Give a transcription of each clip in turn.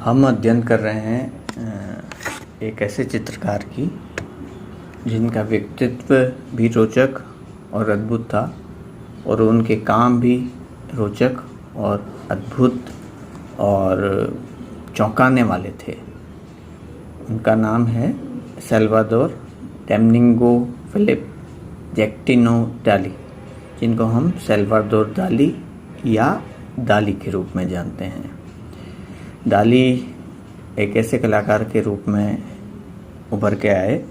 हम अध्ययन कर रहे हैं एक ऐसे चित्रकार की जिनका व्यक्तित्व भी रोचक और अद्भुत था और उनके काम भी रोचक और अद्भुत और चौंकाने वाले थे। उनका नाम है सल्वादोर डोमिंगो फिलिप जैक्टिनो डाली, जिनको हम सल्वादोर डाली या डाली के रूप में जानते हैं। डाली एक ऐसे कलाकार के रूप में उभर के आए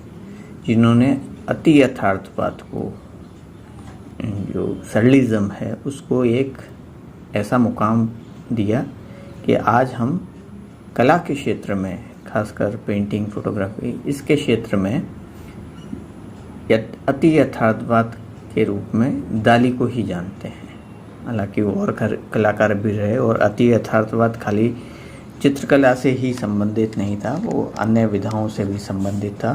जिन्होंने अति यथार्थवाद को, जो सरलिज्म है, उसको एक ऐसा मुकाम दिया कि आज हम कला के क्षेत्र में, खासकर पेंटिंग, फोटोग्राफी, इसके क्षेत्र में अति यथार्थवाद के रूप में डाली को ही जानते हैं। हालांकि वो और कलाकार भी रहे और अति यथार्थवाद खाली चित्रकला से ही संबंधित नहीं था, वो अन्य विधाओं से भी संबंधित था।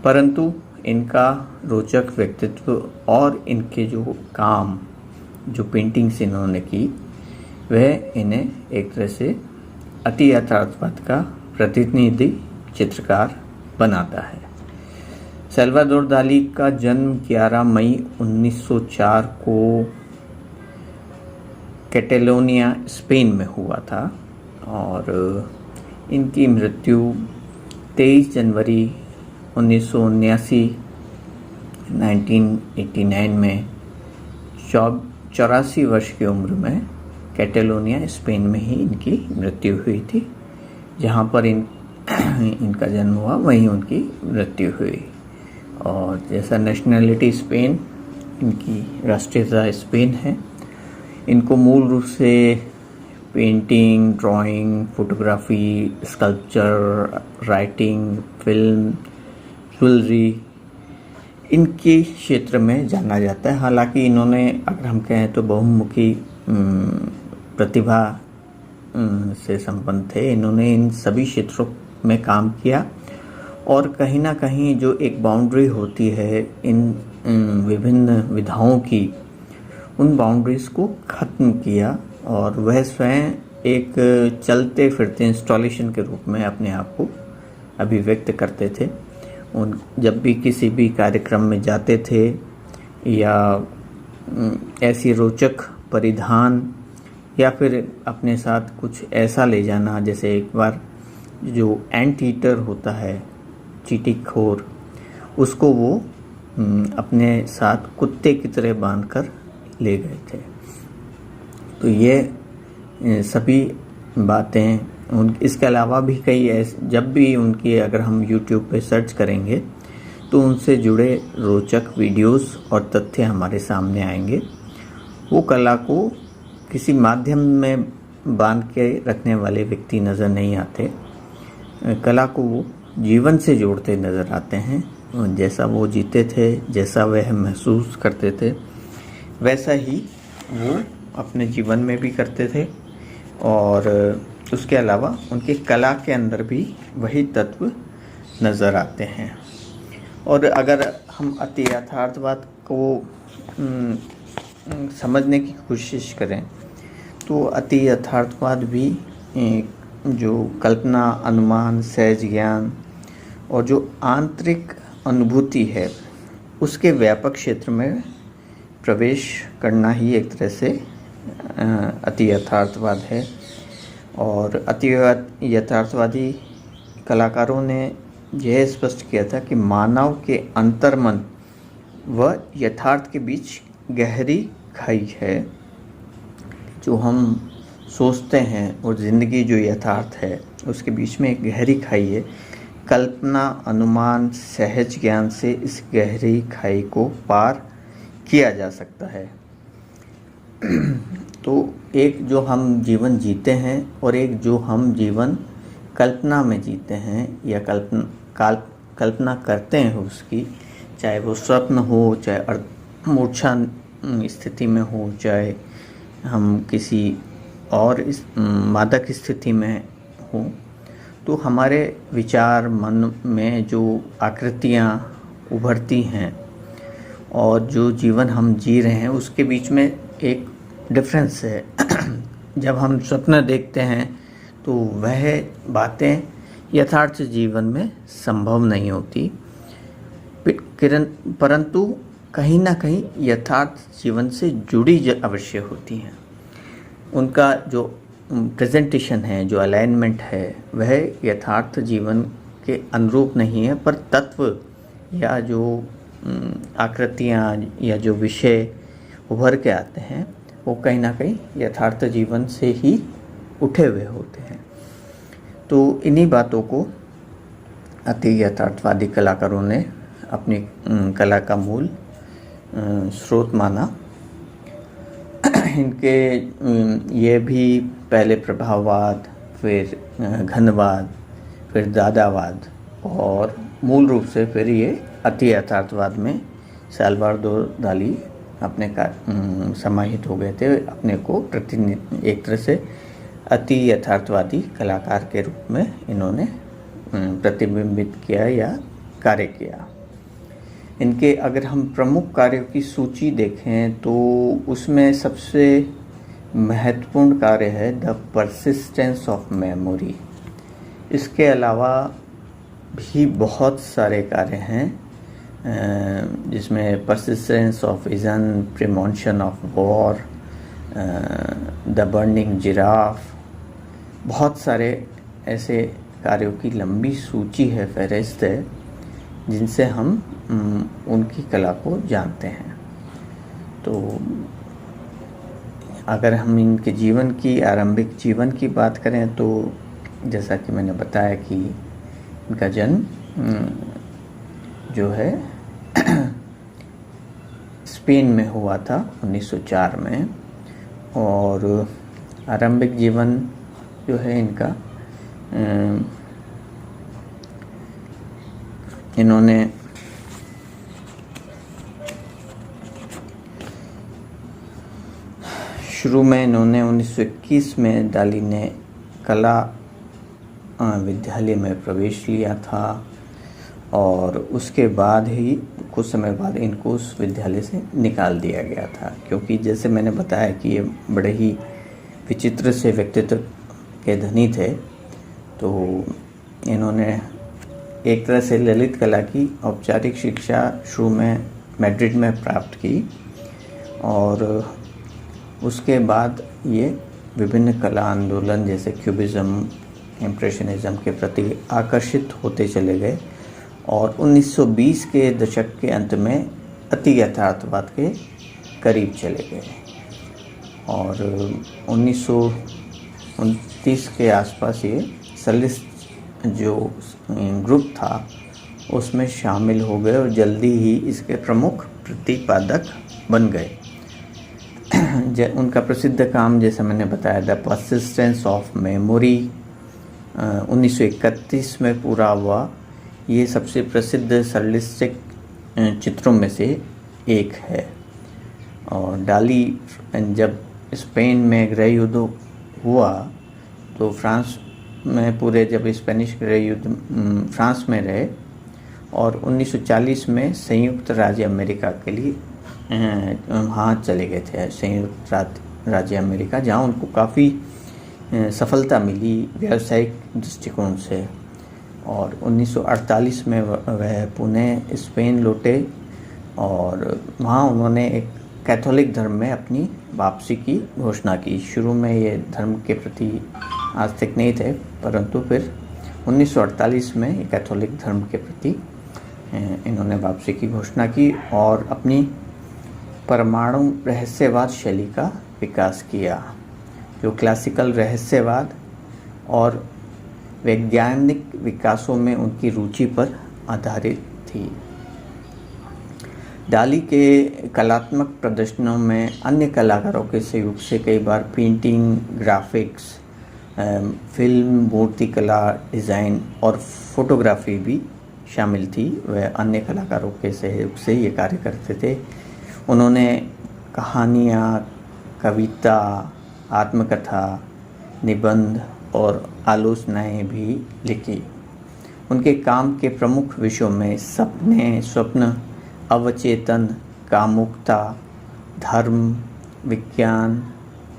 परंतु इनका रोचक व्यक्तित्व और इनके जो काम, जो पेंटिंग्स इन्होंने की, वह इन्हें एक तरह से अति यथार्थवाद का प्रतिनिधि चित्रकार बनाता है। सल्वादोर डाली का जन्म 11 मई 1904 को कैटेलोनिया, स्पेन में हुआ था और इनकी मृत्यु 23 जनवरी 1979 1989 में 84 वर्ष की उम्र में कैटेलोनिया, स्पेन में ही इनकी मृत्यु हुई थी। जहाँ पर इनका जन्म हुआ वहीं उनकी मृत्यु हुई। और जैसा नेशनैलिटी स्पेन, इनकी राष्ट्रीयता स्पेन है। इनको मूल रूप से painting, drawing, photography, sculpture, writing, film, jewellery, इनके क्षेत्र में जाना जाता है। हालांकि इन्होंने, अगर हम कहें तो, बहुमुखी प्रतिभा से संपन्न थे। इन्होंने इन सभी क्षेत्रों में काम किया और कहीं ना कहीं जो एक बाउंड्री होती है इन विभिन्न विधाओं की, उन बाउंड्रीज को ख़त्म किया और वह स्वयं एक चलते फिरते इंस्टॉलेशन के रूप में अपने आप को अभिव्यक्त करते थे। जब भी किसी भी कार्यक्रम में जाते थे या ऐसी रोचक परिधान या फिर अपने साथ कुछ ऐसा ले जाना, जैसे एक बार जो एंट ईटर होता है, चींटीखोर, उसको वो अपने साथ कुत्ते की तरह बांधकर ले गए थे। तो ये सभी बातें इसके अलावा भी कई ऐसे, जब भी उनकी, अगर हम YouTube पे सर्च करेंगे तो उनसे जुड़े रोचक वीडियोस और तथ्य हमारे सामने आएंगे। वो कला को किसी माध्यम में बांध के रखने वाले व्यक्ति नज़र नहीं आते। कला को वो जीवन से जोड़ते नज़र आते हैं। जैसा वो जीते थे, जैसा वह महसूस करते थे, वैसा ही वो अपने जीवन में भी करते थे और उसके अलावा उनकी कला के अंदर भी वही तत्व नज़र आते हैं। और अगर हम अति यथार्थवाद को समझने की कोशिश करें तो अति यथार्थवाद भी जो कल्पना, अनुमान, सहज ज्ञान और जो आंतरिक अनुभूति है, उसके व्यापक क्षेत्र में प्रवेश करना ही एक तरह से अति यथार्थवाद है। और अति यथार्थवादी कलाकारों ने यह स्पष्ट किया था कि मानव के अंतर्मन व यथार्थ के बीच गहरी खाई है। जो हम सोचते हैं और ज़िंदगी जो यथार्थ है, उसके बीच में एक गहरी खाई है। कल्पना, अनुमान, सहज ज्ञान से इस गहरी खाई को पार किया जा सकता है। तो एक जो हम जीवन जीते हैं और एक जो हम जीवन कल्पना में जीते हैं या कल्पना करते हैं उसकी, चाहे वो स्वप्न हो, चाहे मूर्छा स्थिति में हो, चाहे हम किसी और मादक स्थिति में हो, तो हमारे विचार, मन में जो आकृतियाँ उभरती हैं और जो जीवन हम जी रहे हैं, उसके बीच में एक डिफरेंस है। जब हम स्वप्न देखते हैं तो वह बातें यथार्थ जीवन में संभव नहीं होती, परंतु कहीं ना कहीं यथार्थ जीवन से जुड़ी अवश्य होती हैं। उनका जो प्रेजेंटेशन है, जो अलाइनमेंट है, वह यथार्थ जीवन के अनुरूप नहीं है, पर तत्व या जो आकृतियाँ या जो विषय उभर के आते हैं वो कहीं ना कहीं यथार्थ जीवन से ही उठे हुए होते हैं। तो इन्हीं बातों को अति यथार्थवादी कलाकारों ने अपनी कला का मूल स्रोत माना। इनके ये भी पहले प्रभाववाद, फिर घनवाद, फिर दादावाद और मूल रूप से फिर ये अति यथार्थवाद में साल्वाडोर दाली अपने का समाहित हो गए थे। अपने को एक तरह से अति यथार्थवादी कलाकार के रूप में इन्होंने प्रतिबिंबित किया या कार्य किया। इनके अगर हम प्रमुख कार्यों की सूची देखें तो उसमें सबसे महत्वपूर्ण कार्य है द परसिस्टेंस ऑफ मेमोरी। इसके अलावा भी बहुत सारे कार्य हैं जिसमें persistence of vision, premonition of war, the burning giraffe, बहुत सारे ऐसे कार्यों की लंबी सूची है, फहरिस्त है, जिनसे हम उनकी कला को जानते हैं। तो अगर हम इनके जीवन की, आरंभिक जीवन की बात करें तो जैसा कि मैंने बताया कि इनका जन्म जो है स्पेन में हुआ था 1904 में, और आरंभिक जीवन जो है इनका इन्होंने शुरू में 1921 में डाली ने कला विद्यालय में प्रवेश लिया था, और उसके बाद ही कुछ समय बाद इनको उस विद्यालय से निकाल दिया गया था, क्योंकि जैसे मैंने बताया कि ये बड़े ही विचित्र से व्यक्तित्व के धनी थे। तो इन्होंने एक तरह से ललित कला की औपचारिक शिक्षा शुरू में मैड्रिड में प्राप्त की, और उसके बाद ये विभिन्न कला आंदोलन जैसे क्यूबिज्म, इम्प्रेशनिज्म के प्रति आकर्षित होते चले गए, और 1920 के दशक के अंत में अति यथार्थवाद के करीब चले गए, और 1929 के आसपास ये सलिस्ट जो ग्रुप था उसमें शामिल हो गए, और जल्दी ही इसके प्रमुख प्रतिपादक बन गए। उनका प्रसिद्ध काम जैसे मैंने बताया द परसिस्टेंस ऑफ मेमोरी 1931 में पूरा हुआ। ये सबसे प्रसिद्ध सरलिस्टिक चित्रों में से एक है। और डाली जब स्पेन में गृह युद्ध हुआ तो फ्रांस में पूरे जब स्पेनिश गृह युद्ध फ्रांस में रहे, और 1940 में संयुक्त राज्य अमेरिका के लिए वहाँ चले गए थे, संयुक्त राज्य अमेरिका, जहाँ उनको काफ़ी सफलता मिली व्यावसायिक दृष्टिकोण से। और 1948 में वह पुणे स्पेन लौटे, और वहाँ उन्होंने एक कैथोलिक धर्म में अपनी वापसी की घोषणा की। शुरू में ये धर्म के प्रति आस्तिक नहीं थे, परंतु फिर 1948 में कैथोलिक धर्म के प्रति इन्होंने वापसी की घोषणा की, और अपनी परमाणु रहस्यवाद शैली का विकास किया, जो क्लासिकल रहस्यवाद और वैज्ञानिक विकासों में उनकी रुचि पर आधारित थी। डाली के कलात्मक प्रदर्शनों में अन्य कलाकारों के सहयोग से कई बार पेंटिंग, ग्राफिक्स, फिल्म, मूर्तिकला, डिज़ाइन और फोटोग्राफी भी शामिल थी। वह अन्य कलाकारों के सहयोग से ये कार्य करते थे। उन्होंने कहानियाँ, कविता, आत्मकथा, निबंध और आलोचनाएं भी लिखी। उनके काम के प्रमुख विषयों में सपने, स्वप्न, अवचेतन, कामुकता, धर्म, विज्ञान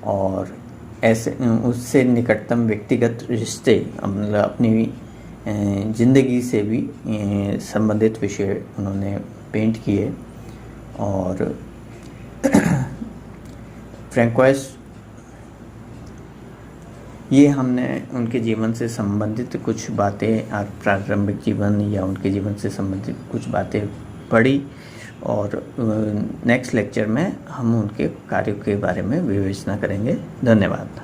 और ऐसे उससे निकटतम व्यक्तिगत रिश्ते, मतलब अपनी ज़िंदगी से भी संबंधित विषय उन्होंने पेंट किए। और फ्रैंकोइस, ये हमने उनके जीवन से संबंधित कुछ बातें, प्रारंभिक जीवन या उनके जीवन से संबंधित कुछ बातें पढ़ी, और नेक्स्ट लेक्चर में हम उनके कार्यों के बारे में विवेचना करेंगे। धन्यवाद।